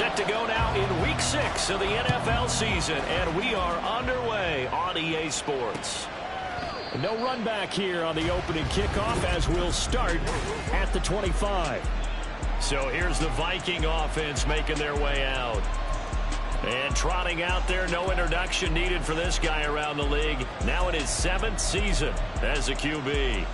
Set to go now in Week 6 of the NFL season, and we are underway on EA Sports. No run back here on the opening kickoff as we'll start at the 25. So here's the Viking offense making their way out. And trotting out there, no introduction needed for this guy around the league. Now in his 7th season as a QB.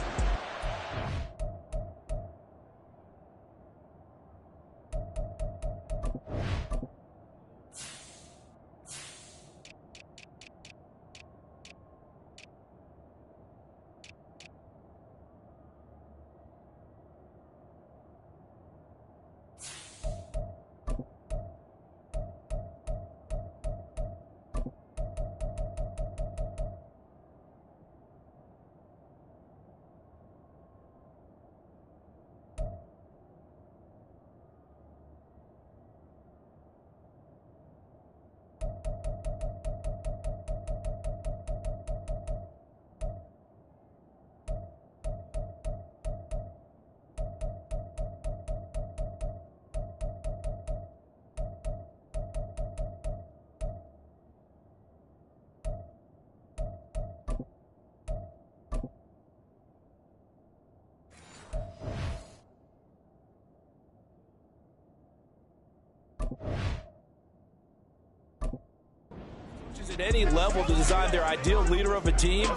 At any level to design their ideal leader of a team,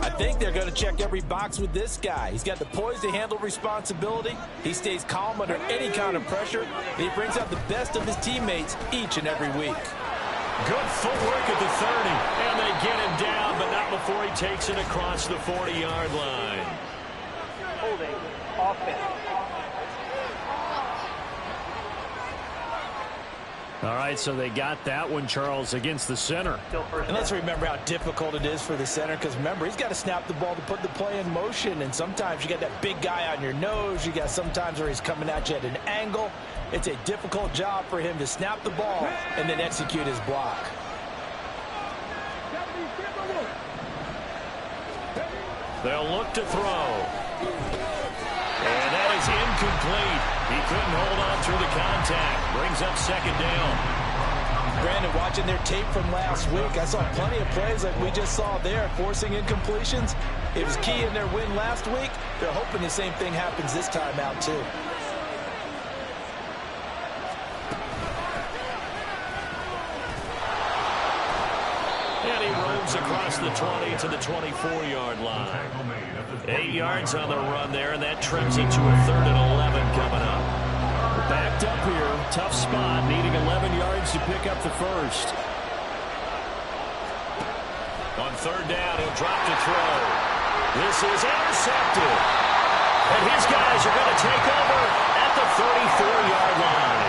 I think they're going to check every box with this guy. He's got the poise to handle responsibility. He stays calm under any kind of pressure. And he brings out the best of his teammates each and every week. Good footwork at the 30, and they get him down, but not before he takes it across the 40-yard line. Holding offense. All right, so they got that one, Charles, against the center. And let's remember how difficult it is for the center, because remember, he's got to snap the ball to put the play in motion, and sometimes you got that big guy on your nose. You got sometimes where he's coming at you at an angle. It's a difficult job for him to snap the ball and then execute his block. They'll look to throw. And that is incomplete. He couldn't hold on through the contact. Brings up 2nd down. Brandon, watching their tape from last week, I saw plenty of plays like we just saw there, forcing incompletions. It was key in their win last week. They're hoping the same thing happens this time out, too. And he roams across the 20 to the 24-yard line. 8 yards on the run there, and that trims it to a 3rd and 11 coming up. Backed up here, tough spot, needing 11 yards to pick up the first. On 3rd down, he'll drop to throw. This is intercepted. And his guys are going to take over at the 34-yard line.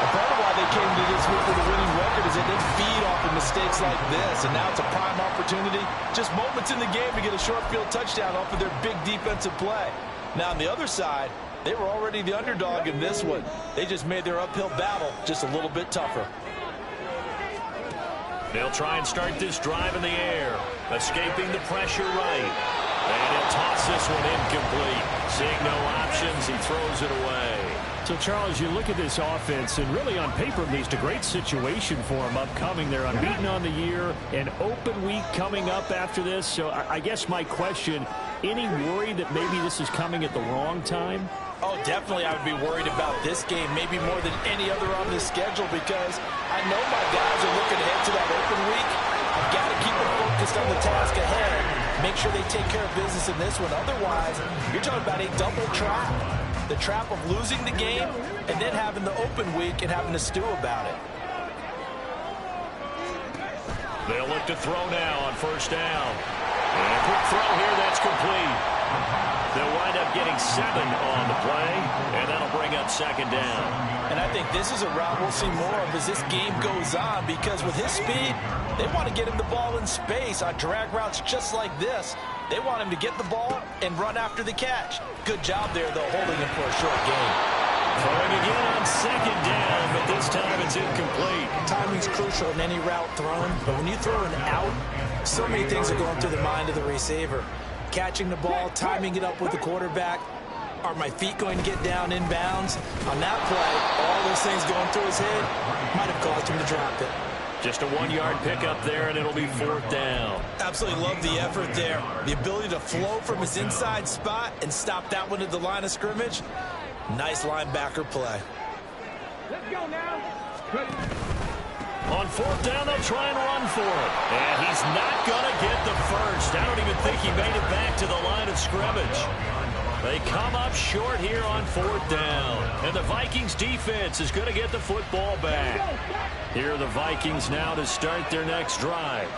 A part of why they came to this week with a winning record is they didn't feed off of mistakes like this, and now it's a prime opportunity, just moments in the game to get a short field touchdown off of their big defensive play. Now on the other side, they were already the underdog in this one. They just made their uphill battle just a little bit tougher. They'll try and start this drive in the air, escaping the pressure right. And he'll toss this one incomplete. Seeing no options, he throws it away. So, Charles, you look at this offense, and really on paper, at least a great situation for them upcoming. They're unbeaten on the year, an open week coming up after this. So I guess my question, any worry that maybe this is coming at the wrong time? Oh, definitely I would be worried about this game, maybe more than any other on this schedule, because I know my guys are looking ahead to that open week. I've got to keep them focused on the task ahead, make sure they take care of business in this one. Otherwise, you're talking about a double trap. The trap of losing the game and then having the open week and having to stew about it. They'll look to throw now on 1st down. And a quick throw here, that's complete. They'll wind up getting 7 on the play, and that'll bring up 2nd down. And I think this is a route we'll see more of as this game goes on, because with his speed, they want to get him the ball in space on drag routes just like this. They want him to get the ball and run after the catch. Good job there, though, holding him for a short gain. Throwing again on 2nd down, but this time it's incomplete. Timing's crucial in any route thrown, but when you throw an out, so many things are going through the mind of the receiver. Catching the ball, timing it up with the quarterback. Are my feet going to get down in bounds? On that play, all those things going through his head might have caused him to drop it. Just a 1-yard pickup there, and it'll be 4th down. Absolutely love the effort there. The ability to flow from his inside spot and stop that one at the line of scrimmage. Nice linebacker play. Let's go now. On 4th down, they'll try and run for it. And he's not going to get the first. I don't even think he made it back to the line of scrimmage. They come up short here on 4th down. And the Vikings defense is going to get the football back. Here are the Vikings now to start their next drive.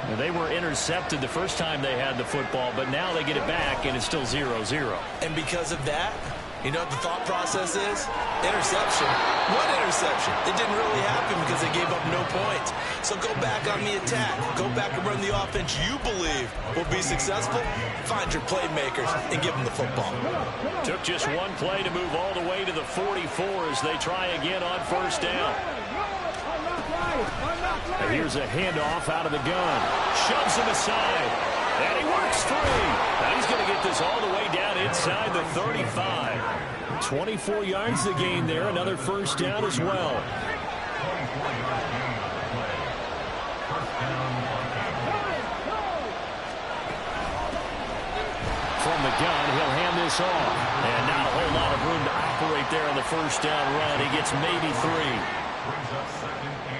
And they were intercepted the first time they had the football, but now they get it back, and it's still 0-0. And because of that, you know what the thought process is? Interception. One interception. It didn't really happen because they gave up no points. So go back on the attack. Go back and run the offense you believe will be successful. Find your playmakers and give them the football. Took just one play to move all the way to the 44 as they try again on 1st down. And here's a handoff out of the gun. Shoves him aside. And he works free. Now he's going to get this all the way down inside the 35. 24 yards to gain there. Another 1st down as well. From the gun, he'll hand this off. And not a whole lot of room to operate there on the 1st down run. He gets maybe 3.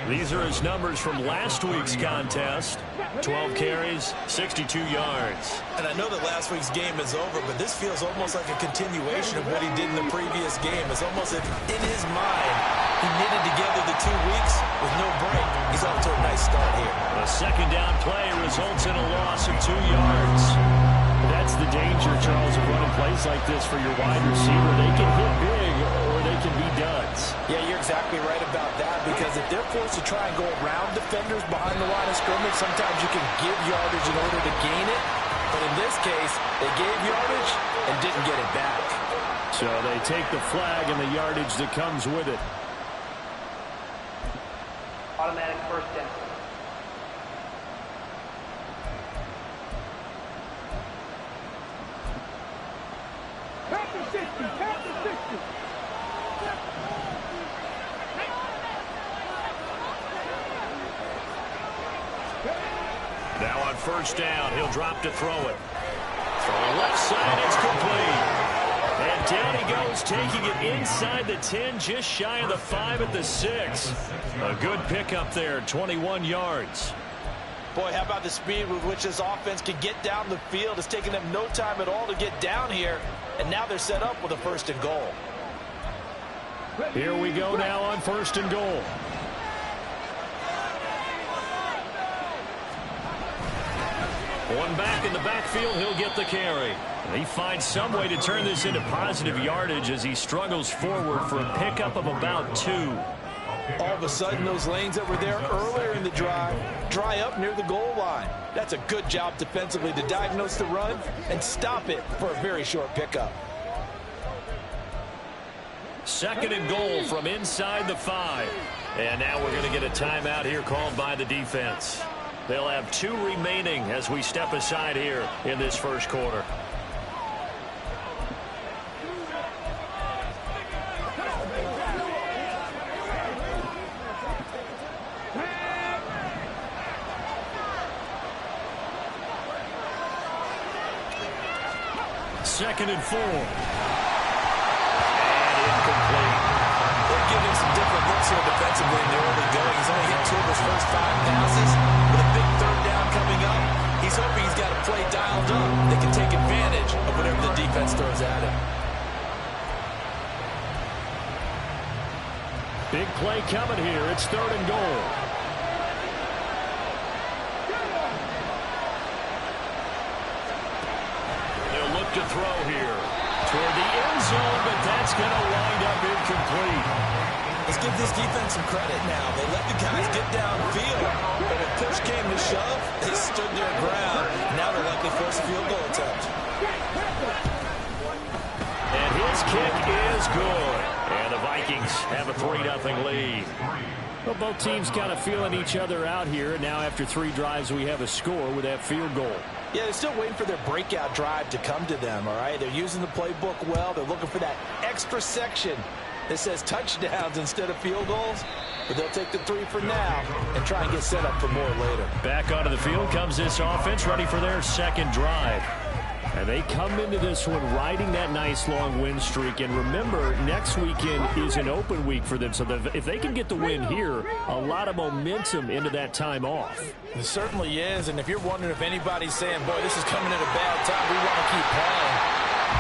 These are his numbers from last week's contest. 12 carries, 62 yards. And I know that last week's game is over, but this feels almost like a continuation of what he did in the previous game. It's almost as if in his mind he knitted together the 2 weeks with no break. He's off to a nice start here. A 2nd down play results in a loss of 2 yards. That's the danger, Charles, of running plays like this for your wide receiver. They can hit big or they can be duds. Yeah, you're exactly right about that, because if they're forced to try and go around defenders behind the line of scrimmage, sometimes you can give yardage in order to gain it. But in this case, they gave yardage and didn't get it back. So they take the flag and the yardage that comes with it. Automatic 1st down. Now on 1st down, he'll drop to throw it. Throw left side, it's complete. And down he goes, taking it inside the 10, just shy of the 5 at the 6. A good pickup there, 21 yards. Boy, how about the speed with which this offense can get down the field? It's taken them no time at all to get down here, and now they're set up with a 1st and goal. Here we go now on 1st and goal. One back in the backfield, he'll get the carry. He finds some way to turn this into positive yardage as he struggles forward for a pickup of about 2. All of a sudden, those lanes that were there earlier in the drive dry up near the goal line. That's a good job defensively to diagnose the run and stop it for a very short pickup. 2nd and goal from inside the 5. And now we're going to get a timeout here called by the defense. They'll have 2 remaining as we step aside here in this 1st quarter. Second and 4. And incomplete. They're giving some different looks here defensively in the early going. He's only hit 2 of his first 5 passes. With a big 3rd down coming up, he's hoping he's got a play dialed up that can take advantage of whatever the defense throws at him. Big play coming here. It's 3rd and goal. They'll look to throw here toward the end zone, but that's going to wind up incomplete. Let's give this defense some credit now. They let the guys get downfield, but when push came to shove, they stood their ground. Now they're likely forced a field goal attempt. And his kick is good. And the Vikings have a 3-0 lead. Well, both teams kind of feeling each other out here. And now after 3 drives, we have a score with that field goal. Yeah, they're still waiting for their breakout drive to come to them, all right? They're using the playbook well. They're looking for that extra section that says touchdowns instead of field goals. But they'll take the 3 for now and try and get set up for more later. Back onto the field comes this offense, ready for their second drive. And they come into this one riding that nice long win streak. And remember, next weekend is an open week for them. So if they can get the win here, a lot of momentum into that time off. It certainly is. And if you're wondering if anybody's saying, boy, this is coming at a bad time, we want to keep playing,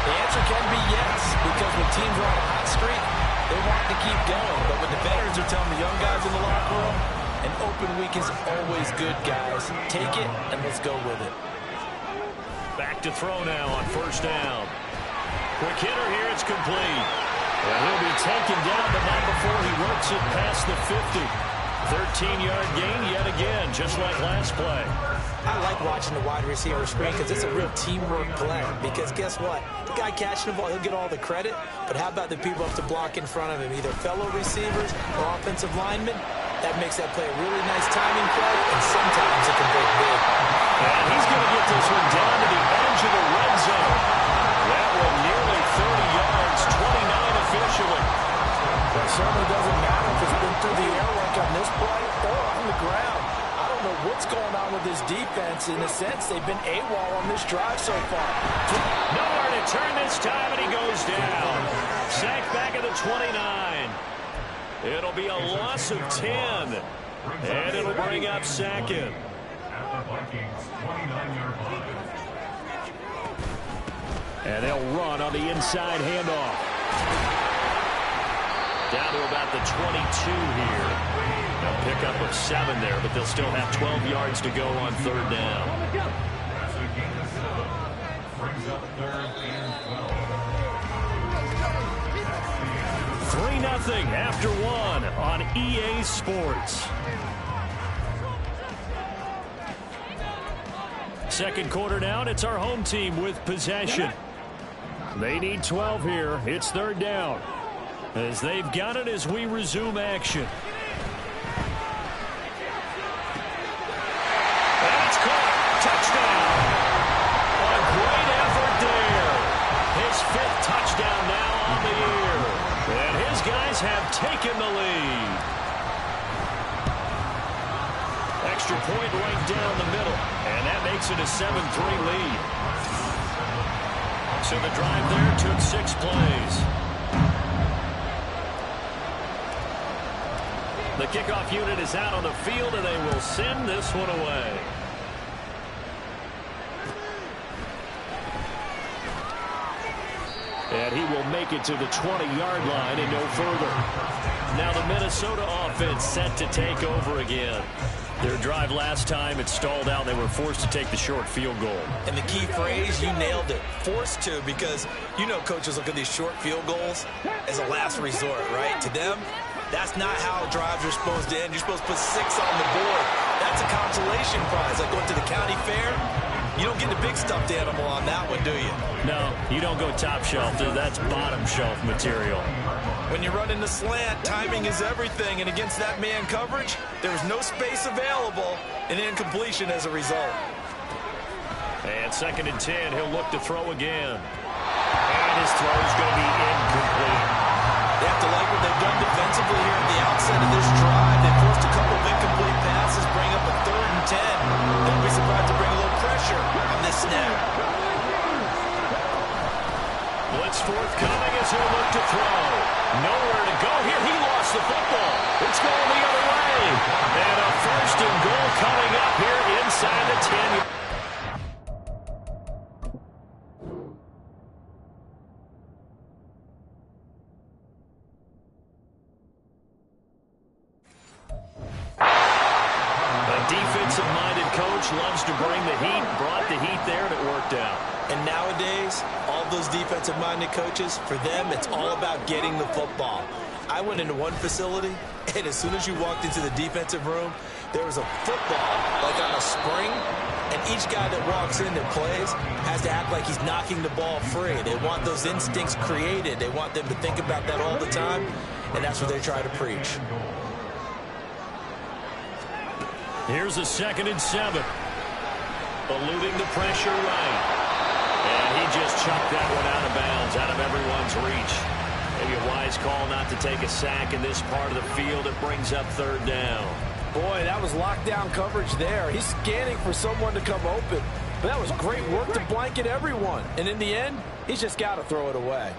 the answer can be yes. Because when teams are on a hot streak, they want to keep going. But when the veterans are telling the young guys in the locker room, an open week is always good, guys. Take it and let's go with it. Back to throw now on first down. Quick hitter here, it's complete. And he'll be taken down, but not before he works it past the 50. 13-yard gain yet again, just like last play. I like watching the wide receiver screen because it's a real teamwork play. Because guess what? The guy catching the ball, he'll get all the credit. But how about the people up to block in front of him, either fellow receivers or offensive linemen? That makes that play a really nice timing play, and sometimes it can break big. And he's going to get this one down to the edge of the red zone. That one nearly 30 yards, 29 officially. But it certainly doesn't matter if it's been through the air like on this play or on the ground. I don't know what's going on with this defense. In a sense, they've been AWOL on this drive so far. Nowhere to turn this time, and he goes down. Sacked back at the 29. It'll be a loss of 10. And it'll bring up second. And they'll run on the inside handoff. Down to about the 22 here. A pickup of 7 there, but they'll still have 12 yards to go on third down. 3-0 after 1 on EA Sports. Second quarter now, and it's our home team with possession. They need 12 here. It's third down. As they've got it as we resume action. And it's caught. Touchdown. A great effort there. His 5th touchdown now on the year. And his guys have taken the lead. Extra point right down the middle. And that makes it a 7-3 lead. So the drive there took 6 plays. The kickoff unit is out on the field, and they will send this one away. And he will make it to the 20-yard line and no further. Now the Minnesota offense set to take over again. Their drive last time, it stalled out. They were forced to take the short field goal. And the key phrase, you nailed it. Forced to, because you know coaches look at these short field goals as a last resort, right? To them, that's not how drives are supposed to end. You're supposed to put 6 on the board. That's a consolation prize. Like going to the county fair, you don't get the big stuffed animal on that one, do you? No, you don't go top shelf. That's bottom shelf material. When you're running the slant, timing is everything. And against that man coverage, there was no space available, and incompletion as a result. And 2nd and 10, he'll look to throw again. And his throw is going to be incomplete. They have to like what they've done defensively here at the outset of this drive. They forced a couple of incomplete passes, bring up a 3rd and 10. Don't be surprised to bring a little pressure on this snap. Blitz forthcoming as he'll look to throw. Nowhere to go here. He lost the football. It's going the other way. And a 1st and goal coming up here inside the 10. Defensive-minded coach loves to bring the heat, brought the heat there, and it worked out. And nowadays, all those defensive-minded coaches, for them, it's all about getting the football. I went into one facility, and as soon as you walked into the defensive room, there was a football, like on a spring, and each guy that walks in and plays has to act like he's knocking the ball free. They want those instincts created. They want them to think about that all the time, and that's what they try to preach. Here's a 2nd and 7. Eluding the pressure right. And he just chucked that one out of bounds, out of everyone's reach. Maybe a wise call not to take a sack in this part of the field. It brings up 3rd down. Boy, that was lockdown coverage there. He's scanning for someone to come open. But that was great work to blanket everyone. And in the end, he's just got to throw it away.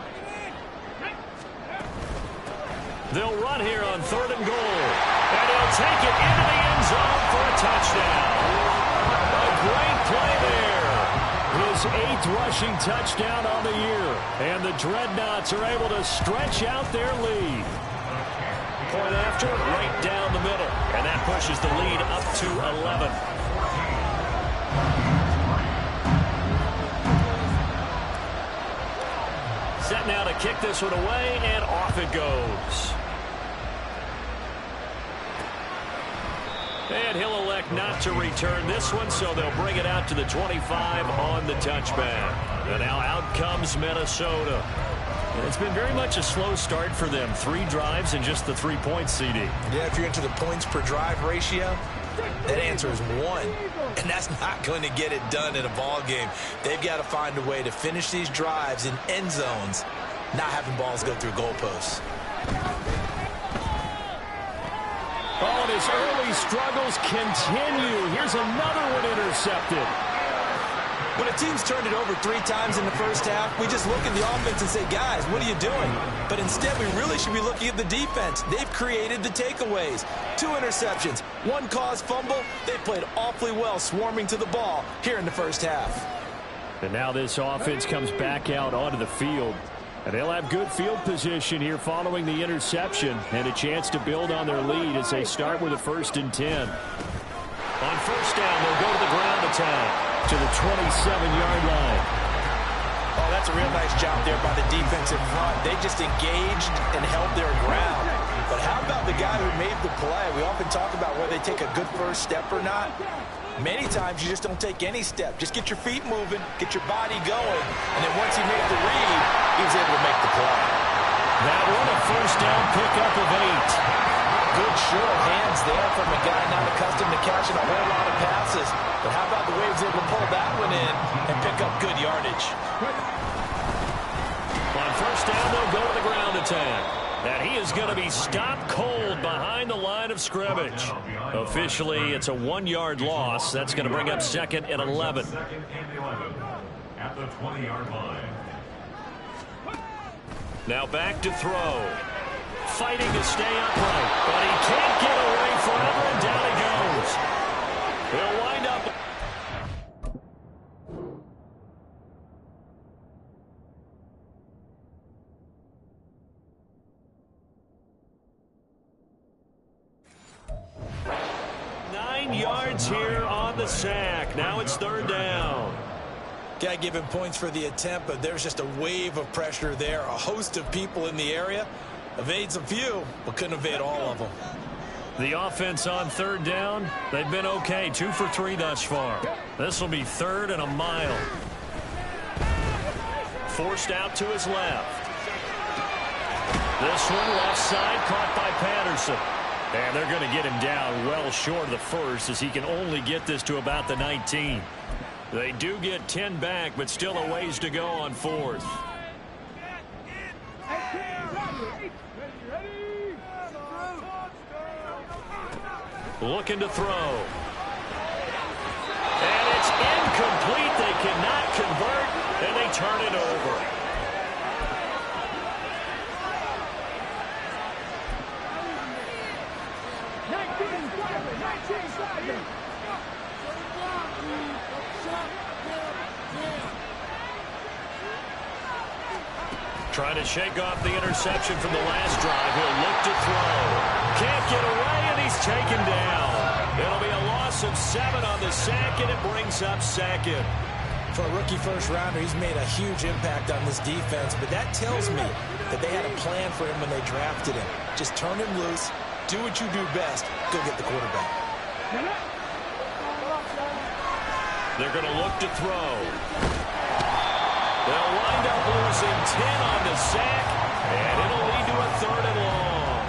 They'll run here on 3rd and goal. And he'll take it into the end zone for a touchdown. A great play there. His 8th rushing touchdown on the year. And the Dreadnoughts are able to stretch out their lead. Point after, right down the middle. And that pushes the lead up to 11. Set now to kick this one away, and off it goes. And he'll elect not to return this one, so they'll bring it out to the 25 on the touchback. And now out comes Minnesota. It's been very much a slow start for them. 3 drives and just the 3 points, CD. Yeah, if you're into the points per drive ratio, that answer is 1. And that's not going to get it done in a ball game. They've got to find a way to finish these drives in end zones, not having balls go through goalposts. Oh, and his early struggles continue. Here's another one intercepted. When a team's turned it over 3 times in the first half, we just look at the offense and say, guys, what are you doing? But instead, we really should be looking at the defense. They've created the takeaways. 2 interceptions, 1 caused fumble. They played awfully well swarming to the ball here in the first half. And now this offense comes back out onto the field. And they'll have good field position here following the interception and a chance to build on their lead as they start with a 1st and 10. On 1st down, they'll go to the ground attack. To the 27-yard line. Oh, that's a real nice job there by the defensive front. They just engaged and held their ground. But how about the guy who made the play? We often talk about whether they take a good first step or not. Many times you just don't take any step. Just get your feet moving, get your body going, and then once he made the read, he was able to make the play. That one a 1st down pickup of 8. Good short hands there from a guy not accustomed to catching a whole lot of passes. But how about the way he was able to pull that one in and pick up good yardage? On 1st down, they'll go to the ground attack. And he is going to be stopped cold behind the line of scrimmage. Officially, it's a 1-yard loss. That's going to bring up 2nd and 11. At the 20-yard line. Now back to throw. Fighting to stay upright, but he can't get away forever, and down he goes. He'll wind up. Nine yards here on the sack. Now it's 3rd down. Got to give him points for the attempt, but there's just a wave of pressure there. A host of people in the area. Evades a few, but couldn't evade all of them. The offense on 3rd down, they've been okay. 2 for 3 thus far. This will be 3rd and a mile. Forced out to his left. This one left side caught by Patterson. And they're going to get him down well short of the 1st as he can only get this to about the 19. They do get 10 back, but still a ways to go on 4th. Looking to throw. And it's incomplete. They cannot convert, and they turn it over. Trying to shake off the interception from the last drive. He'll look to throw. Can't get away, and he's taken down. It'll be a loss of 7 on the sack, and it brings up 2nd. For a rookie first-rounder, he's made a huge impact on this defense, but that tells me that they had a plan for him when they drafted him. Just turn him loose, do what you do best, go get the quarterback. They're going to look to throw. They'll wind up losing 10 on the sack, and it'll lead to a 3rd and long.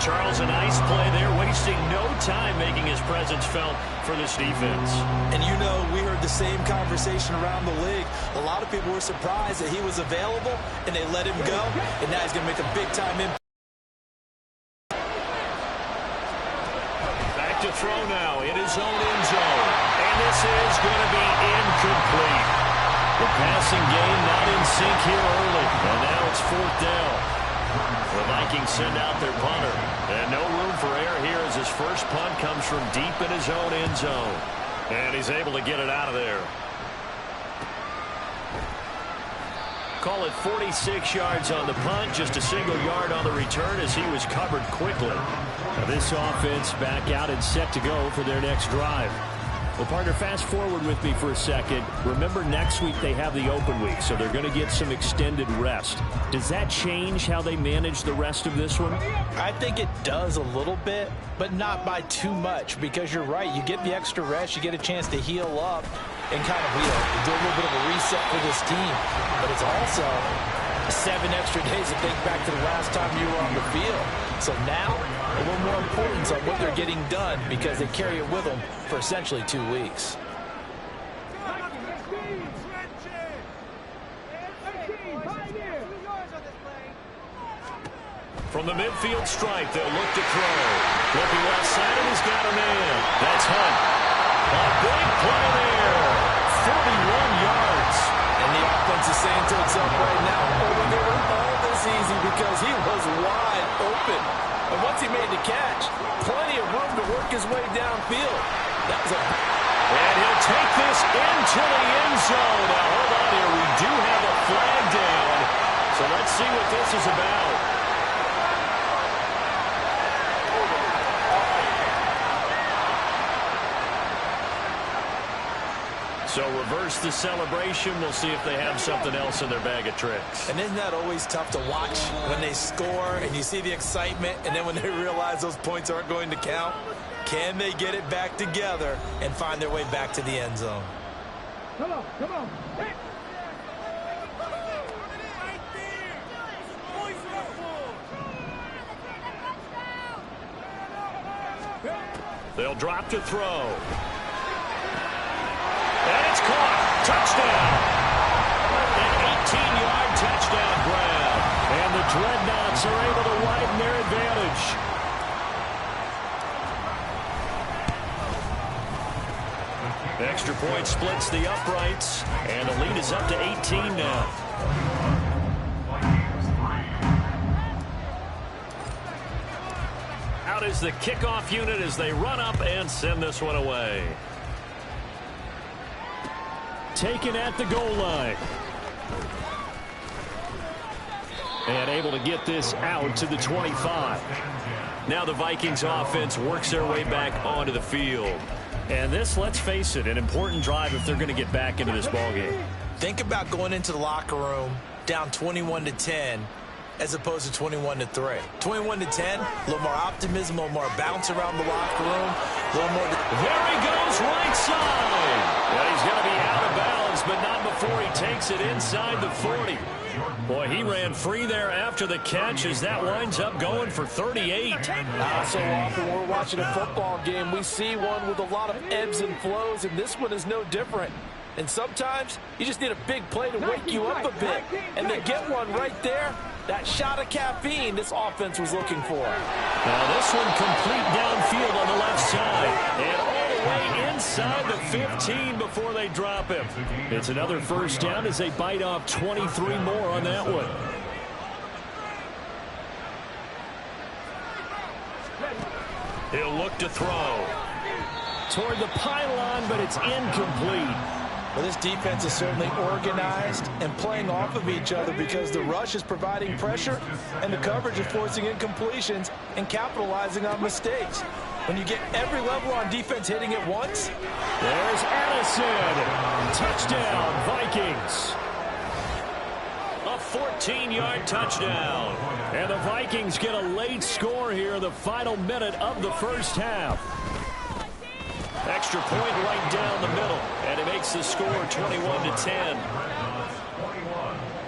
Charles, a nice play there, wasting no time making his presence felt for this defense. And you know, we heard the same conversation around the league. A lot of people were surprised that he was available, and they let him go, and now he's going to make a big-time impact. Back to throw now in his own end zone. And this is going to be incomplete. The passing game not in sync here early. And now it's 4th down. The Vikings send out their punter. And no room for error here as his first punt comes from deep in his own end zone. And he's able to get it out of there. Call it 46 yards on the punt, just a single yard on the return as he was covered quickly. Now this offense back out and set to go for their next drive. Well, partner, fast forward with me for a second. Remember, next week they have the open week, so they're going to get some extended rest. Does that change how they manage the rest of this one? I think it does a little bit, but not by too much, because you're right. You get the extra rest. You get a chance to heal up and kind of do a little bit of a reset for this team. But it's also 7 extra days to think back to the last time you were on the field. So now, a little more importance on what they're getting done because they carry it with them for essentially 2 weeks. From the midfield stripe, they'll look to throw. Looking left side, and he's got a man. That's Hunt. A big play there. 41 yards. And the offense is saying to itself right now, oh, we're doing all this easy because he was wide open. And once he made the catch, plenty of room to work his way downfield. That was And he'll take this into the end zone. Now, hold on here. We do have a flag down. So let's see what this is about. So reverse the celebration. We'll see if they have something else in their bag of tricks. And isn't that always tough to watch when they score and you see the excitement and then when they realize those points aren't going to count? Can they get it back together and find their way back to the end zone? Come on, come on. Hey. They'll drop to throw. And it's caught. Touchdown. An 18-yard touchdown grab. And the Dreadnoughts are able to widen their advantage. Extra point splits the uprights. And the lead is up to 18 now. Out is the kickoff unit as they run up and send this one away. Taken at the goal line. And able to get this out to the 25. Now the Vikings offense works their way back onto the field. And this, let's face it, an important drive if they're going to get back into this ballgame. Think about going into the locker room down 21-10 as opposed to 21-3. 21-10, a little more optimism, a little more bounce around the locker room, a little more. There he goes, right side. Well, he's going to be out of bounds, but not before he takes it inside the 40. Boy, he ran free there after the catch as that winds up going for 38. So often we're watching a football game, we see one with a lot of ebbs and flows, and this one is no different. And sometimes you just need a big play to wake you up a bit. And they get one right there. That shot of caffeine this offense was looking for. Now this one complete downfield on the left side. And all the way inside the 15 before they drop him. It's another first down as they bite off 23 more on that one. He'll look to throw. Toward the pylon, but it's incomplete. Well, this defense is certainly organized and playing off of each other because the rush is providing pressure and the coverage is forcing incompletions and capitalizing on mistakes. When you get every level on defense hitting at once. There's Addison. Touchdown, Vikings. A 14-yard touchdown. And the Vikings get a late score here in the final minute of the first half. Extra point right down the middle, and it makes the score 21-10.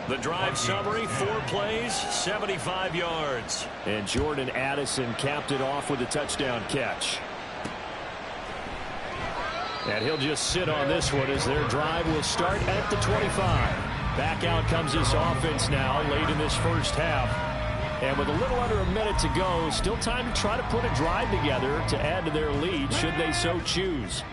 The drive summary, 4 plays, 75 yards. And Jordan Addison capped it off with a touchdown catch. And he'll just sit on this one as their drive will start at the 25. Back out comes this offense now late in this first half. And with a little under a minute to go, still time to try to put a drive together to add to their lead should they so choose.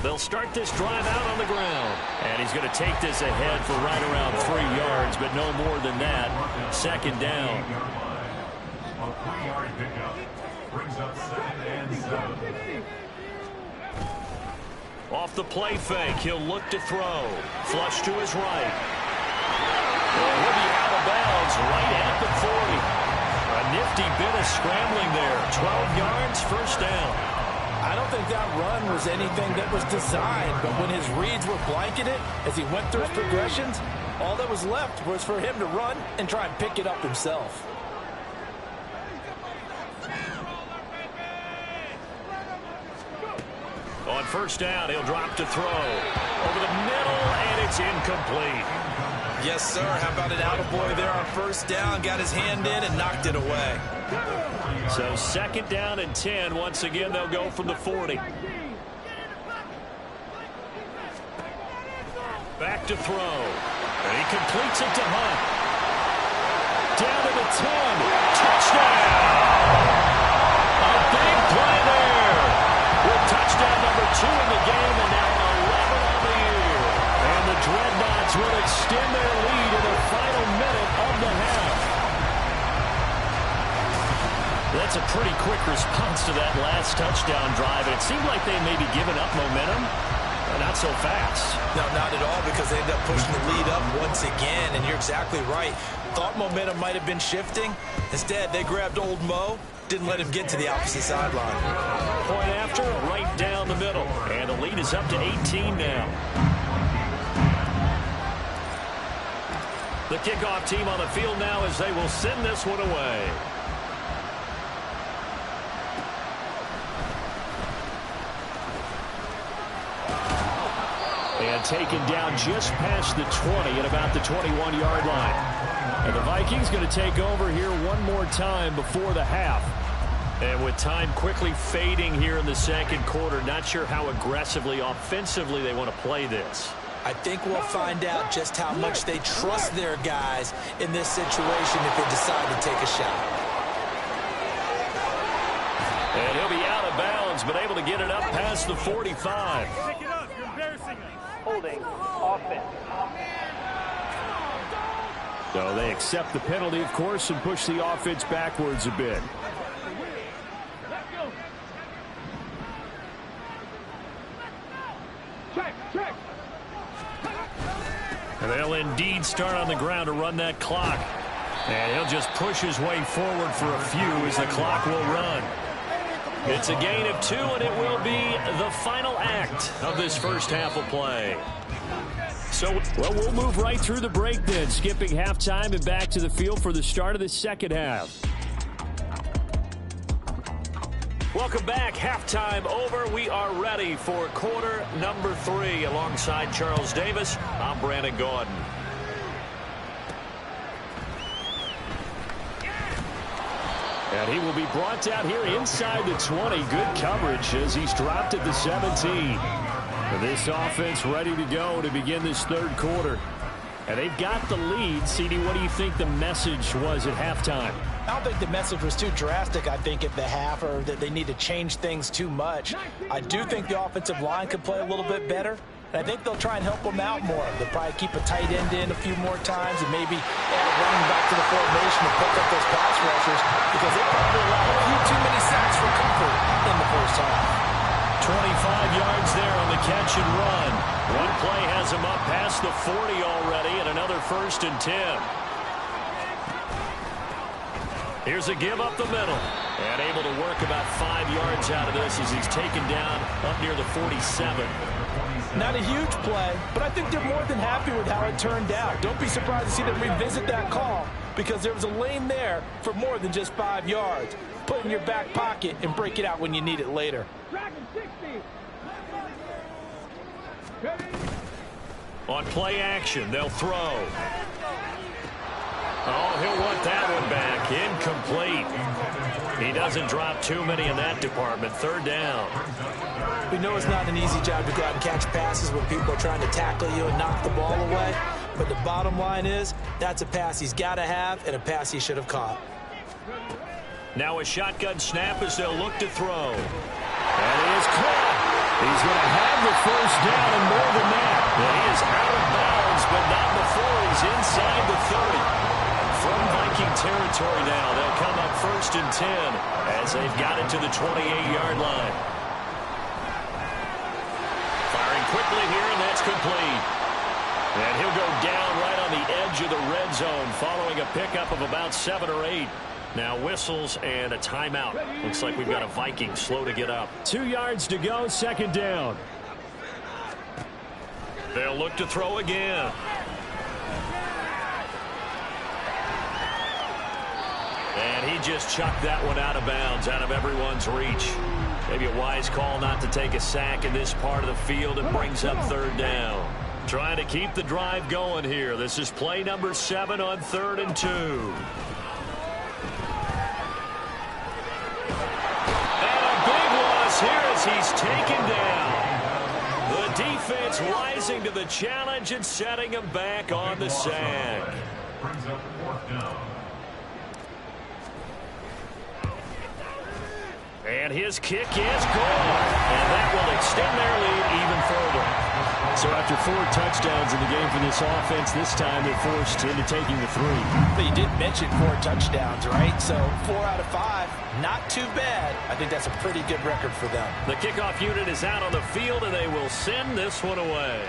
They'll start this drive out on the ground. And he's going to take this ahead for right around 3 yards, but no more than that. Second down. A 3-yard pickup brings up 2nd and 7. Off the play fake, he'll look to throw. Flush to his right. And he'll be out of bounds right at the 40. A nifty bit of scrambling there. 12 yards, first down. I don't think that run was anything that was designed, but when his reads were blanketed as he went through his progressions, all that was left was for him to run and try and pick it up himself. On first down, he'll drop to throw. Over the middle, and it's incomplete. Yes, sir. How about an attaboy there on first down? Got his hand in and knocked it away. So second down and 10. Once again, they'll go from the 40. Back to throw. And he completes it to Hunt. Down to the 10. Touchdown! A big play there. With touchdown number 2 in the game, and now 11 on the year. And the Dreadnoughts will extend their lead in the final minute of the half. That's a pretty quick response to that last touchdown drive. And it seemed like they may be giving up momentum. Not so fast. No, not at all, because they ended up pushing the lead up once again. And you're exactly right. Thought momentum might have been shifting. Instead, they grabbed old Mo. Didn't let him get to the opposite sideline. Point after, right down the middle. And the lead is up to 18 now. The kickoff team on the field now as they will send this one away. And taken down just past the 20 at about the 21-yard line. And the Vikings going to take over here one more time before the half. And with time quickly fading here in the second quarter, not sure how aggressively, offensively they want to play this. I think we'll find out just how much they trust their guys in this situation if they decide to take a shot. And he'll be out of bounds, but able to get it up past the 45. Pick it up. You're embarrassing us. Holding offense. So they accept the penalty, of course, and push the offense backwards a bit. Check. And they'll indeed start on the ground to run that clock. And he'll just push his way forward for a few as the clock will run. It's a gain of 2, and it will be the final act of this first half of play. So, well, we'll move right through the break then, skipping halftime and back to the field for the start of the second half. welcome back. Halftime over. We are ready for quarter number 3. Alongside Charles Davis, I'm Brandon Gordon. And he will be brought out here inside the 20. Good coverage as he's dropped at the 17. And this offense ready to go to begin this third quarter. And they've got the lead. CD, what do you think the message was at halftime? I don't think the message was too drastic, I think, at the half, or that they need to change things too much. I do think the offensive line could play a little bit better. And I think they'll try and help them out more. They'll probably keep a tight end in a few more times and maybe add a running back to the formation to pick up those pass rushers, because they probably allowed a few too many sacks for comfort in the first half. 25 yards there on the catch and run. One play has him up past the 40 already, and another 1st and 10. Here's a give up the middle. And able to work about 5 yards out of this as he's taken down up near the 47. Not a huge play, but I think they're more than happy with how it turned out. Don't be surprised to see them revisit that call, because there was a lane there for more than just 5 yards. Put it in your back pocket and break it out when you need it later. On play action, they'll throw. Oh, he'll want that one back. Incomplete. He doesn't drop too many in that department. Third down. We know it's not an easy job to go out and catch passes when people are trying to tackle you and knock the ball away. But the bottom line is, that's a pass he's got to have and a pass he should have caught. Now a shotgun snap as they'll look to throw. And he is caught. He's going to have the first down and more than that. And he is out of bounds, but not before he's inside the 30. From Viking territory now, they'll come up 1st and 10 as they've got it to the 28-yard line. Firing quickly here, and that's complete. And he'll go down right on the edge of the red zone following a pickup of about 7 or 8. Now whistles and a timeout. Looks like we've got a Viking slow to get up. 2 yards to go, 2nd down. They'll look to throw again. And he just chucked that one out of bounds, out of everyone's reach. Maybe a wise call not to take a sack in this part of the field. It brings up 3rd down. Trying to keep the drive going here. This is play number 7 on 3rd and 2. And a big loss here as he's taken down. The defense rising to the challenge and setting him back on the sack. Brings up 4th down. And his kick is good. And that will extend their lead even further. So after 4 touchdowns in the game for this offense, this time they're forced into taking the 3. But you did mention 4 touchdowns, right? So 4 out of 5, not too bad. I think that's a pretty good record for them. The kickoff unit is out on the field, and they will send this one away.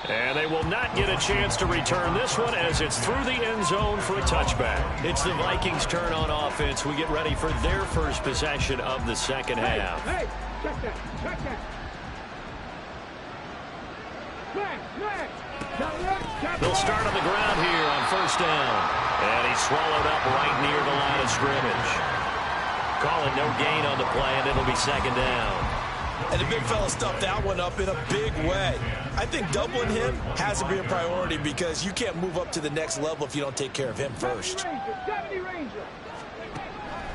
And they will not get a chance to return this one as it's through the end zone for a touchback. It's the Vikings' turn on offense. We get ready for their first possession of the second half. Hey, check that, check that. They'll start on the ground here on 1st down. And he's swallowed up right near the line of scrimmage. Calling no gain on the play, and it'll be 2nd down. And the big fella stuffed that one up in a big way. I think doubling him has to be a priority because you can't move up to the next level if you don't take care of him first.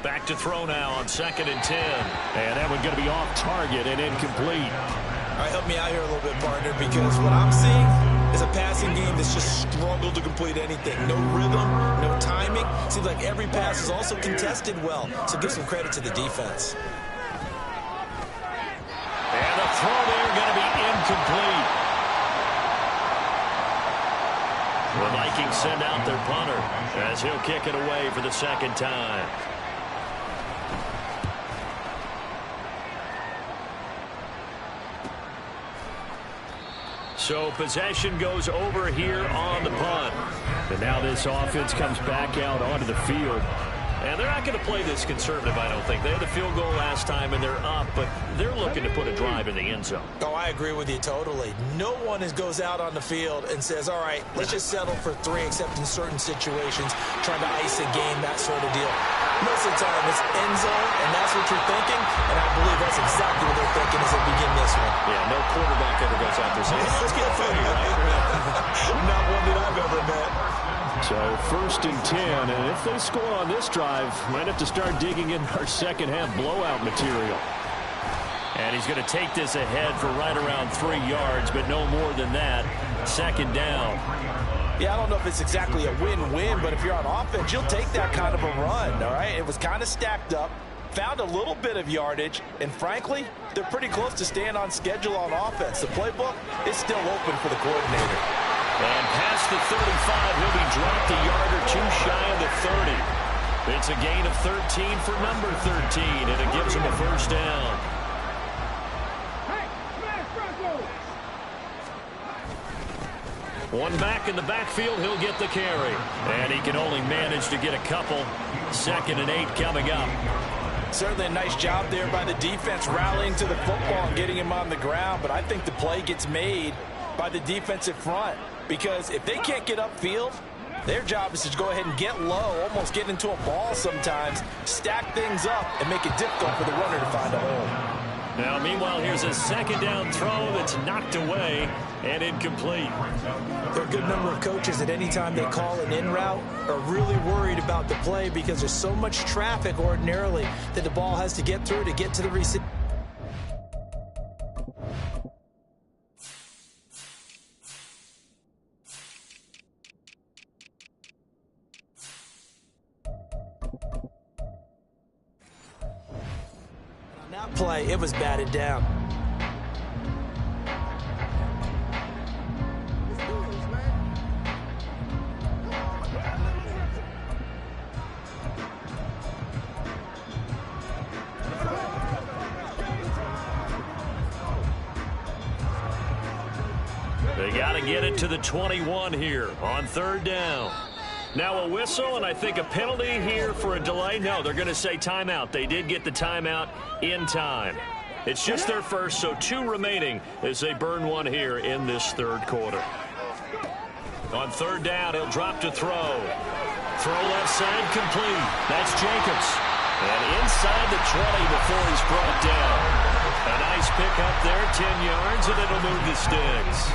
Back to throw now on 2nd and 10. And that one going to be off target and incomplete. All right, help me out here a little bit, partner, because what I'm seeing is a passing game that's just struggled to complete anything. No rhythm, no timing. Seems like every pass is also contested well, so give some credit to the defense. And the throw there going to be incomplete. The Vikings send out their punter as he'll kick it away for the 2nd time. So possession goes over here on the punt. And now this offense comes back out onto the field. And they're not going to play this conservative, I don't think. They had the field goal last time, and they're up, but they're looking to put a drive in the end zone. Oh, I agree with you totally. No one goes out on the field and says, all right, let's just settle for 3, except in certain situations, trying to ice a game, that sort of deal. Most of the time, it's end zone, and that's what you're thinking, and I believe that's exactly what they're thinking as they begin this one. Yeah, no quarterback ever goes out there saying, hey, let's get footy, right? Not one that I've ever met. So 1st and 10, and if they score on this drive, might have to start digging in our second half blowout material. And he's going to take this ahead for right around 3 yards, but no more than that. 2nd down. Yeah, I don't know if it's exactly a win-win, but if you're on offense, you'll take that kind of a run, all right? It was kind of stacked up, found a little bit of yardage, and frankly, they're pretty close to staying on schedule on offense. The playbook is still open for the coordinator. And past the 35, he'll be dropped a yard or 2 shy of the 30. It's a gain of 13 for number 13, and it gives him a 1st down. One back in the backfield, he'll get the carry. And he can only manage to get a couple. 2nd and 8 coming up. Certainly a nice job there by the defense rallying to the football and getting him on the ground, but I think the play gets made by the defensive front. Because if they can't get upfield, their job is to go ahead and get low, almost get into a ball sometimes, stack things up, and make it difficult for the runner to find a hole. Now, meanwhile, here's a second down throw that's knocked away and incomplete. There are a good number of coaches at any time they call an in route are really worried about the play because there's so much traffic ordinarily that the ball has to get through to get to the receiver. On that play, it was batted down. They got to get it to the 21 here on third down. Now a whistle, and I think a penalty here for a delay. No, they're going to say timeout. They did get the timeout in time. It's just their first, so 2 remaining as they burn one here in this third quarter. On third down, he'll drop to throw. Throw left side complete. That's Jacobs. And inside the 20 before he's brought down. A nice pick up there, 10 yards, and it'll move the sticks.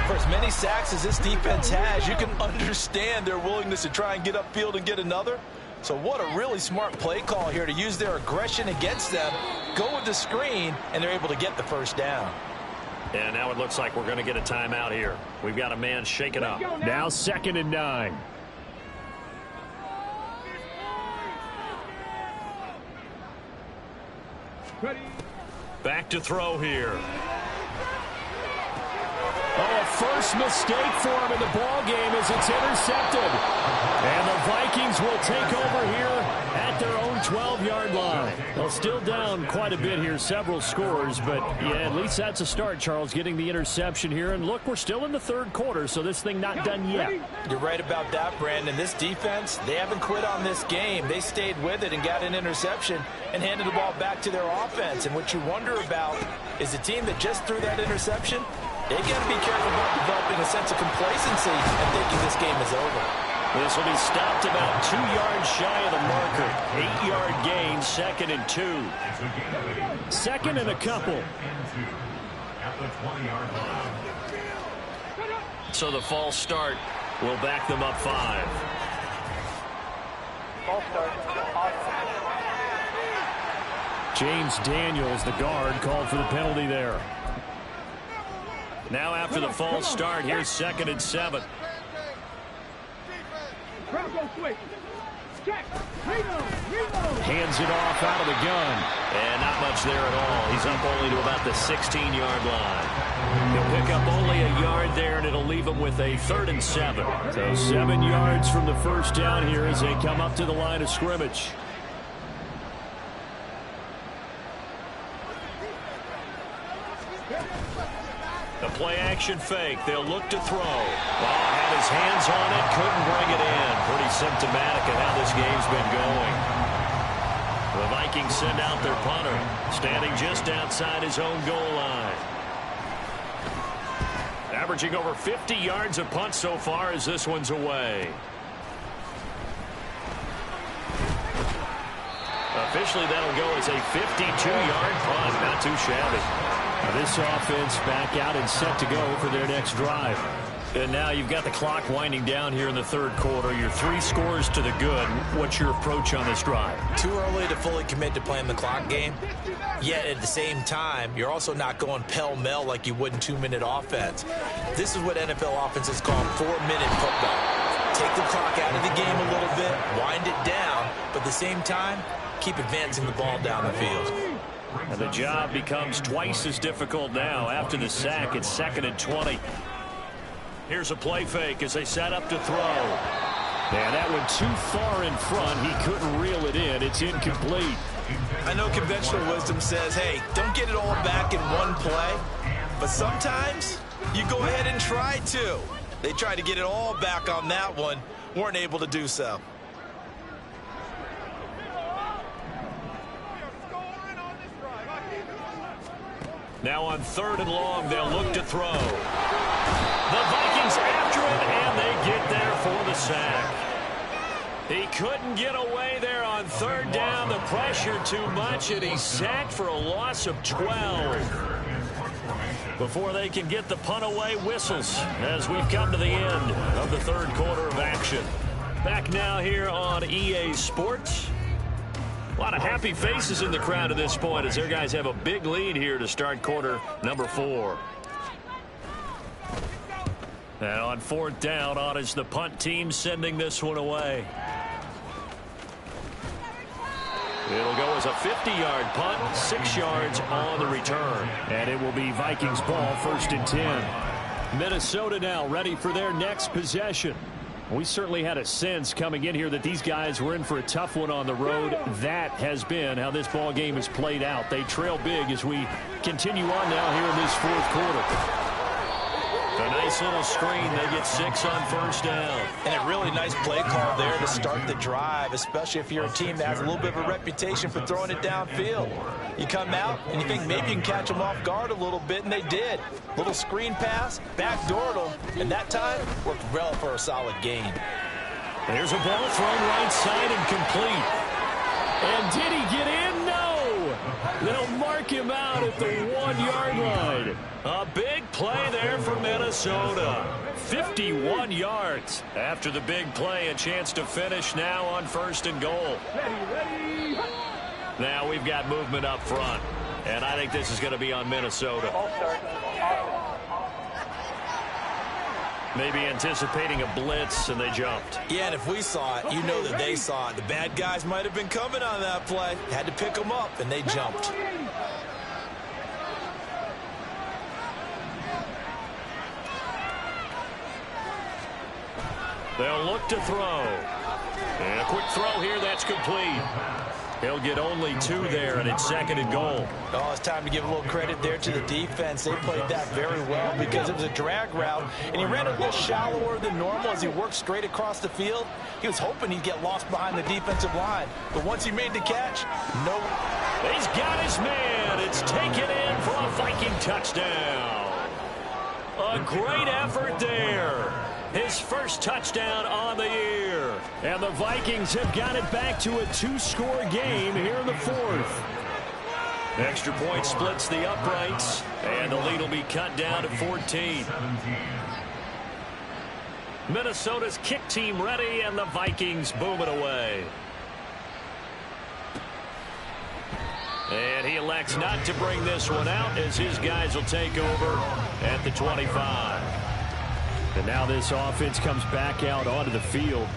For as many sacks as this defense has, you can understand their willingness to try and get upfield and get another. So what a really smart play call here to use their aggression against them, go with the screen, and they're able to get the first down. And now it looks like we're going to get a timeout here. We've got a man shaken up. Now 2nd and 9. Back to throw here. Oh, a first mistake for him in the ball game as it's intercepted. And the Vikings will take over here at their own 12-yard line. Well, still down quite a bit here, several scores, but yeah, at least that's a start, Charles, getting the interception here. And look, we're still in the third quarter, so this thing not done yet. You're right about that, Brandon. This defense, they haven't quit on this game. They stayed with it and got an interception and handed the ball back to their offense. And what you wonder about is the team that just threw that interception, they've got to be careful about developing a sense of complacency and thinking this game is over. This will be stopped about 2 yards shy of the marker. 8-yard gain, 2nd and 2. 2nd and a couple. At the 20-yard line. So the false start will back them up 5. False start. James Daniels, the guard, called for the penalty there. Now after the false start, here's 2nd and 7. Hands it off out of the gun. And not much there at all. He's up only to about the 16-yard line. He'll pick up only a yard there, and it'll leave him with a 3rd and 7. So 7 yards from the first down here as they come up to the line of scrimmage. The play-action fake. They'll look to throw. Had his hands on it, couldn't bring it in. Pretty symptomatic of how this game's been going. The Vikings send out their punter, standing just outside his own goal line. Averaging over 50 yards a punt so far as this one's away. Officially, that'll go as a 52-yard punt. Not too shabby. This offense back out and set to go for their next drive. And now you've got the clock winding down here in the third quarter. You're 3 scores to the good. What's your approach on this drive? Too early to fully commit to playing the clock game. Yet at the same time, you're also not going pell-mell like you would in 2-minute offense. This is what NFL offenses call 4-minute football. Take the clock out of the game a little bit, wind it down, but at the same time, keep advancing the ball down the field. And the job becomes twice as difficult now. After the sack, it's 2nd and 20. Here's a play fake as they set up to throw. Yeah, that went too far in front. He couldn't reel it in. It's incomplete. I know conventional wisdom says, hey, don't get it all back in one play. But sometimes you go ahead and try to. They tried to get it all back on that one. Weren't able to do so. Now on 3rd and long, they'll look to throw. The Vikings after it, and they get there for the sack. He couldn't get away there on third down. The pressure too much, and he's sacked for a loss of 12. Before they can get the punt away, whistles as we've come to the end of the third quarter of action. Back now here on EA Sports. A lot of happy faces in the crowd at this point as their guys have a big lead here to start quarter number 4. And on fourth down, on is the punt team sending this one away. It'll go as a 50-yard punt, 6 yards on the return. And it will be Vikings ball, 1st and 10. Minnesota now ready for their next possession. We certainly had a sense coming in here that these guys were in for a tough one on the road. That has been how this ball game has played out. They trail big as we continue on now here in this fourth quarter. A nice little screen. They get 6 on first down. And a really nice play call there to start the drive, especially if you're a team that has a little bit of a reputation for throwing it downfield. You come out and you think maybe you can catch them off guard a little bit, and they did. Little screen pass, backdoored them, and that time worked well for a solid gain. There's a ball thrown right side and complete. And did he get in? No! They'll mark him out at the 1-yard line. A big play there for Minnesota. 51 yards. After the big play, a chance to finish now on 1st and goal. Now we've got movement up front. And I think this is going to be on Minnesota. Maybe anticipating a blitz, and they jumped. Yeah, and if we saw it, you know that they saw it. The bad guys might have been coming on that play. Had to pick them up, and they jumped. They'll look to throw. And a quick throw here, that's complete. He'll get only 2 there, and it's 2nd and goal. Oh, it's time to give a little credit there to the defense. They played that very well because it was a drag route, and he ran a little shallower than normal as he worked straight across the field. He was hoping he'd get lost behind the defensive line, but once he made the catch, no. He's got his man. It's taken in for a Viking touchdown. A great effort there. His first touchdown on the year. And the Vikings have got it back to a 2-score game here in the 4th. Extra point splits the uprights, and the lead will be cut down to 14. Minnesota's kick team ready, and the Vikings booming away. And he elects not to bring this one out as his guys will take over at the 25. And now this offense comes back out onto the field.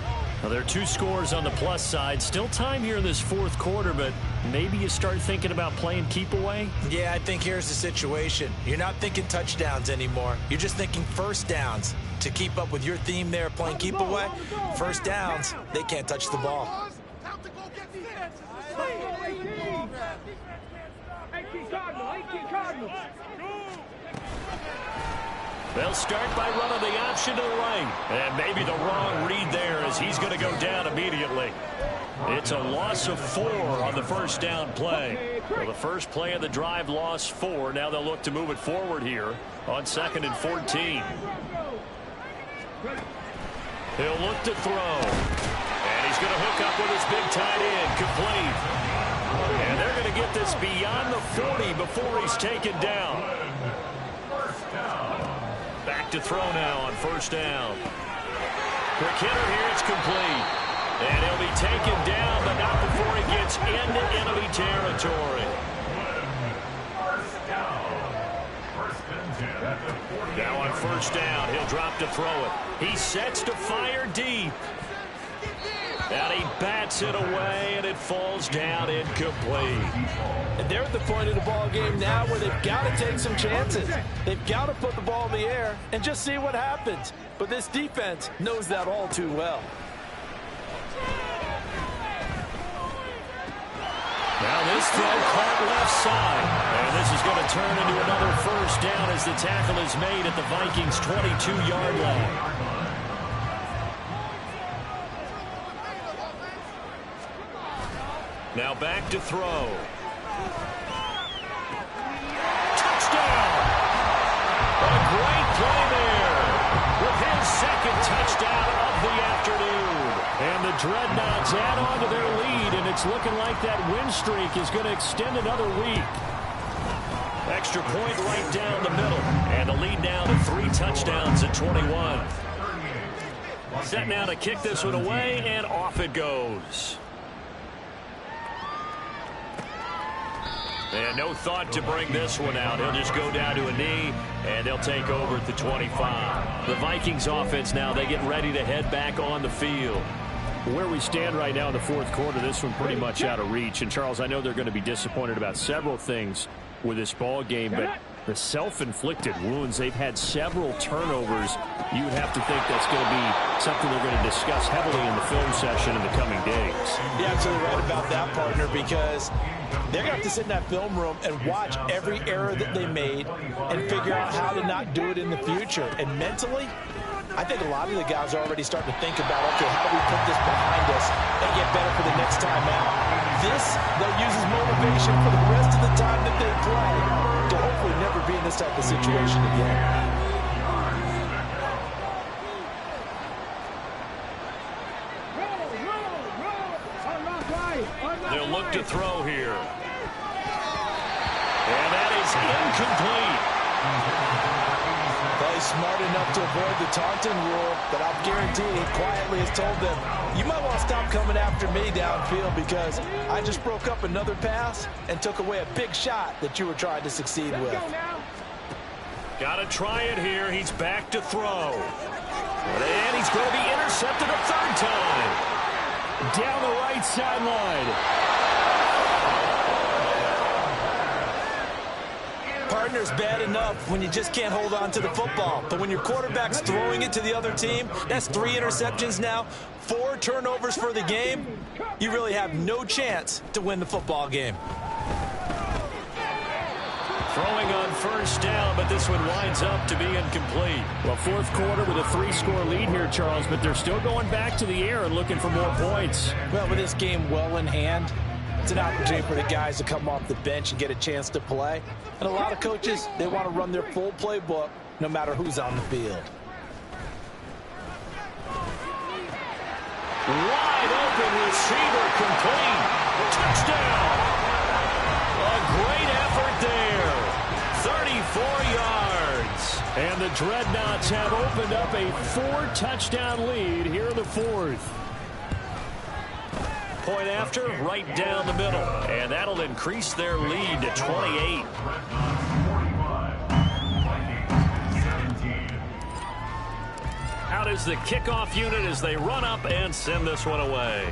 Now there are 2 scores on the plus side. Still time here in this 4th quarter, but maybe you start thinking about playing keep away? Yeah, I think here's the situation. You're not thinking touchdowns anymore. You're just thinking first downs. To keep up with your theme there, playing keep away, first downs, they can't touch the ball. They'll start by running the option to the right. And maybe the wrong read there as he's going to go down immediately. It's a loss of 4 on the first down play. Well, the first play of the drive lost 4. Now they'll look to move it forward here on 2nd and 14. He'll look to throw. And he's going to hook up with his big tight end. Complete. And they're going to get this beyond the 40 before he's taken down. Back to throw now on first down. Quick hitter here, it's complete. And he'll be taken down, but not before he gets into enemy territory. Now on first down, he'll drop to throw it. He sets to fire deep. And he bats it away, and it falls down incomplete. And they're at the point of the ball game now where they've got to take some chances. They've got to put the ball in the air and just see what happens. But this defense knows that all too well. Now this throw caught left side. And this is going to turn into another first down as the tackle is made at the Vikings' 22-yard line. Now back to throw. Touchdown! A great play there with his 2nd touchdown of the afternoon. And the Dreadnoughts add on to their lead, and it's looking like that win streak is going to extend another week. Extra point right down the middle. And the lead now to 3 touchdowns at 21. Set now to kick this one away, and off it goes. And no thought to bring this one out. He'll just go down to a knee, and they'll take over at the 25. The Vikings offense now, they get ready to head back on the field. Where we stand right now in the fourth quarter, this one pretty much out of reach. And, Charles, I know they're going to be disappointed about several things with this ball game, but the self-inflicted wounds, they've had several turnovers. You would have to think that's going to be something they're going to discuss heavily in the film session in the coming days. Yeah, absolutely right about that, partner, because they're going to have to sit in that film room and watch every error that they made and figure out how to not do it in the future. And mentally, I think a lot of the guys are already starting to think about, okay, how do we put this behind us and get better for the next time out? This, they'll use as motivation for the rest of the time that they play to hopefully never be in this type of situation again. They'll look to throw here. And that is incomplete. Well, he's smart enough to avoid the taunting rule, but I'll guarantee he quietly has told them, you might want to stop coming after me downfield because I just broke up another pass and took away a big shot that you were trying to succeed with. Got to try it here. He's back to throw. And he's going to be intercepted a third time. Down the right sideline. Partner's bad enough when you just can't hold on to the football. But when your quarterback's throwing it to the other team, that's 3 interceptions now, 4 turnovers for the game. You really have no chance to win the football game. Throwing on first down, but this one winds up to be incomplete. Well, fourth quarter with a 3-score lead here, Charles, but they're still going back to the air and looking for more points. Well, with this game well in hand, it's an opportunity for the guys to come off the bench and get a chance to play. And a lot of coaches, they want to run their full playbook no matter who's on the field. Wide open receiver complete. Touchdown. A great effort there. 34 yards. And the Dreadnoughts have opened up a 4-touchdown lead here in the fourth. Point after, right down the middle. And that'll increase their lead to 28. Out is the kickoff unit as they run up and send this one away.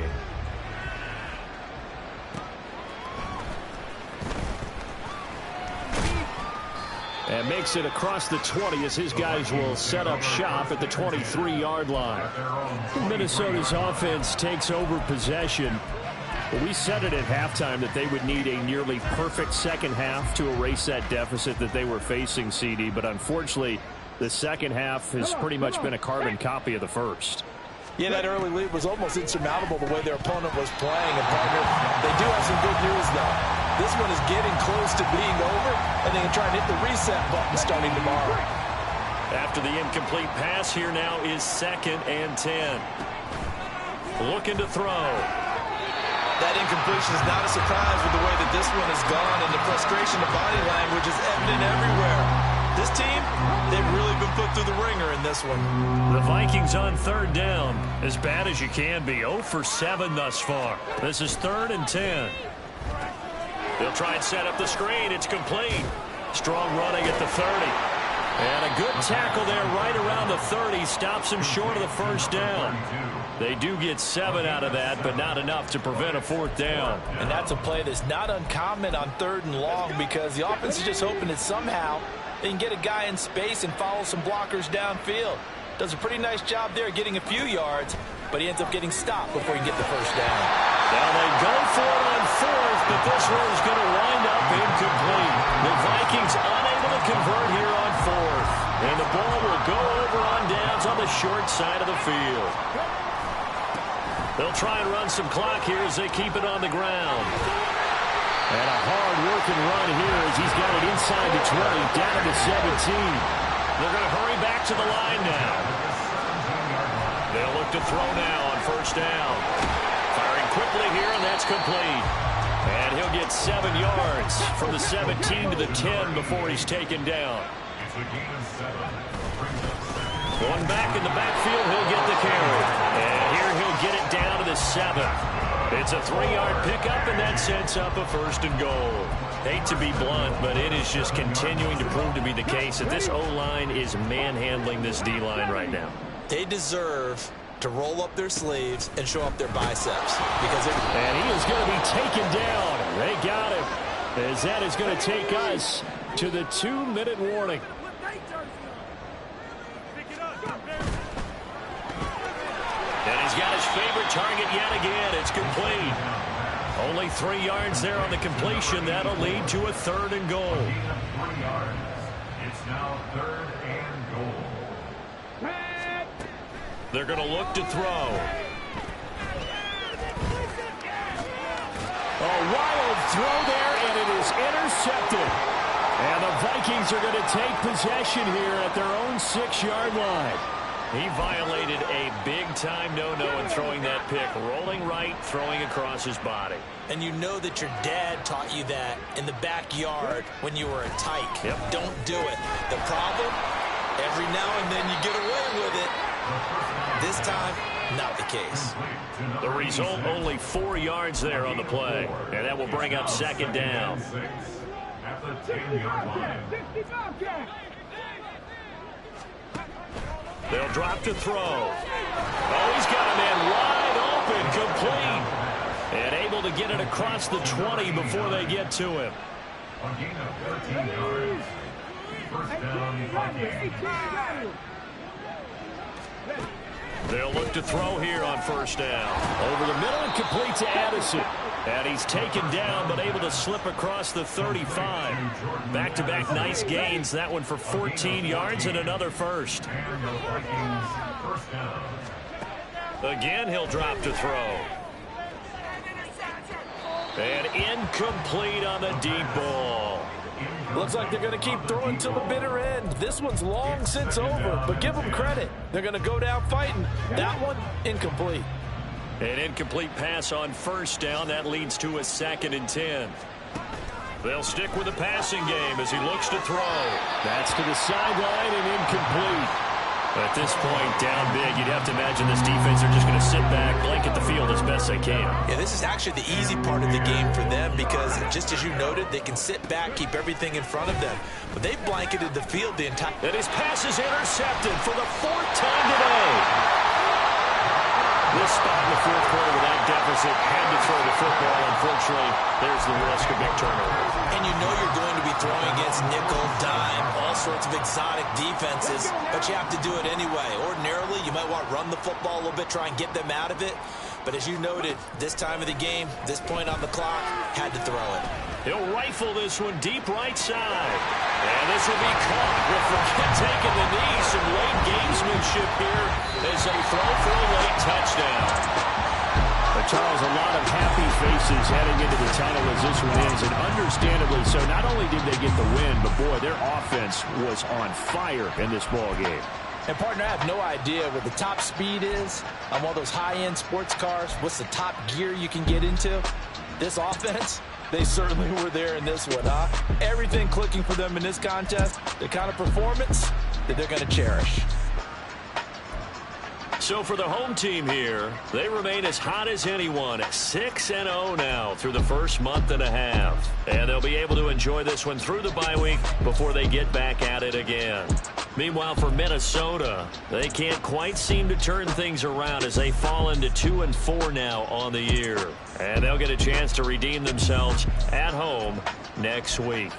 And makes it across the 20 as his guys will set up shop at the 23-yard line. Minnesota's offense takes over possession. Well, we said it at halftime that they would need a nearly perfect second half to erase that deficit that they were facing, CD. But unfortunately, the second half has pretty much been a carbon copy of the first. Yeah, that early lead was almost insurmountable the way their opponent was playing. And, partner, they do have some good news, though. This one is getting close to being over, and they can try and hit the reset button starting tomorrow. After the incomplete pass, here now is 2nd and 10. Looking to throw. That incompletion is not a surprise with the way that this one has gone, and the frustration of body language is evident everywhere. This team, they've really been put through the ringer in this one. The Vikings on 3rd down. As bad as you can be. 0 for 7 thus far. This is 3rd and 10. They'll try and set up the screen. It's complete. Strong running at the 30. And a good tackle there right around the 30. Stops him short of the first down. They do get 7 out of that, but not enough to prevent a 4th down. And that's a play that's not uncommon on 3rd and long because the offense is just hoping that somehow they can get a guy in space and follow some blockers downfield. Does a pretty nice job there getting a few yards, but he ends up getting stopped before he can get the first down. Now they go for it on 4th, but this one is going to wind up incomplete. The Vikings unable to convert here on 4th. And the ball will go over on downs on the short side of the field. They'll try and run some clock here as they keep it on the ground. And a hard-working run here as he's got it inside the 20, down to the 17. They're going to hurry back to the line now. They'll look to throw now on first down. Firing quickly here, and that's complete. And he'll get 7 yards from the 17 to the 10 before he's taken down. It's a gain of 7. Going back in the backfield, he'll get the carry. And here he'll get it down to the 7. It's a 3-yard pickup, and that sets up a first and goal. Hate to be blunt, but it is just continuing to prove to be the case that this O-line is manhandling this D-line right now. They deserve to roll up their sleeves and show up their biceps. And he is going to be taken down. They got him. As that is going to take us to the 2-minute warning. And he's got his favorite target yet again. It's complete. Only 3 yards there on the completion. That'll lead to a 3rd and goal. Gain of 3 yards. It's now 3rd and goal. They're going to look to throw. A wild throw there, and it is intercepted. And the Vikings are going to take possession here at their own 6-yard line. He violated a big-time no-no in throwing that pick. Rolling right, throwing across his body. And you know that your dad taught you that in the backyard when you were a tyke. Yep. Don't do it. The problem, every now and then you get away with it. This time, not the case. The result, only 4 yards there on the play. And that will bring up 2nd down. At the 10-yard line. They'll drop to throw. Oh, he's got a man wide open, complete. And able to get it across the 20 before they get to him. A gain of 13 yards. First down, Vikings. They'll look to throw here on first down. Over the middle and complete to Addison. And he's taken down, but able to slip across the 35. Back-to-back nice gains. That one for 14 yards and another first. And the Vikings first down. Again, he'll drop to throw. And incomplete on the deep ball. Looks like they're going to keep throwing till the bitter end. This one's long since over, but give them credit. They're going to go down fighting. That one, incomplete. An incomplete pass on first down. That leads to a 2nd and 10. They'll stick with the passing game as he looks to throw. That's to the sideline and incomplete. At this point, down big, you'd have to imagine this defense are just going to sit back, blanket the field as best they can. Yeah, this is actually the easy part of the game for them because, just as you noted, they can sit back, keep everything in front of them. But they've blanketed the field the entire... And his pass is intercepted for the 4th time today. This spot in the 4th quarter with that deficit, had to throw the football. Unfortunately, there's the risk of big turnover. And you know you're going to be throwing against nickel, dime, all sorts of exotic defenses, but you have to do it anyway. Ordinarily, you might want to run the football a little bit, try and get them out of it. But as you noted, this time of the game, this point on the clock, had to throw it. He'll rifle this one deep right side. And this will be caught with Forget taking the knee. Some late gamesmanship here as they throw for a late touchdown. But Charles, a lot of happy faces heading into the tunnel as this one ends, and understandably so. Not only did they get the win, but boy, their offense was on fire in this ball game. And, partner, I have no idea what the top speed is on one of those high-end sports cars. What's the top gear you can get into? This offense, they certainly were there in this one, huh? Everything clicking for them in this contest, the kind of performance that they're going to cherish. So for the home team here, they remain as hot as anyone at 6-0 now through the first month and a half. And they'll be able to enjoy this one through the bye week before they get back at it again. Meanwhile, for Minnesota, they can't quite seem to turn things around as they fall into 2-4 now on the year. And they'll get a chance to redeem themselves at home next week.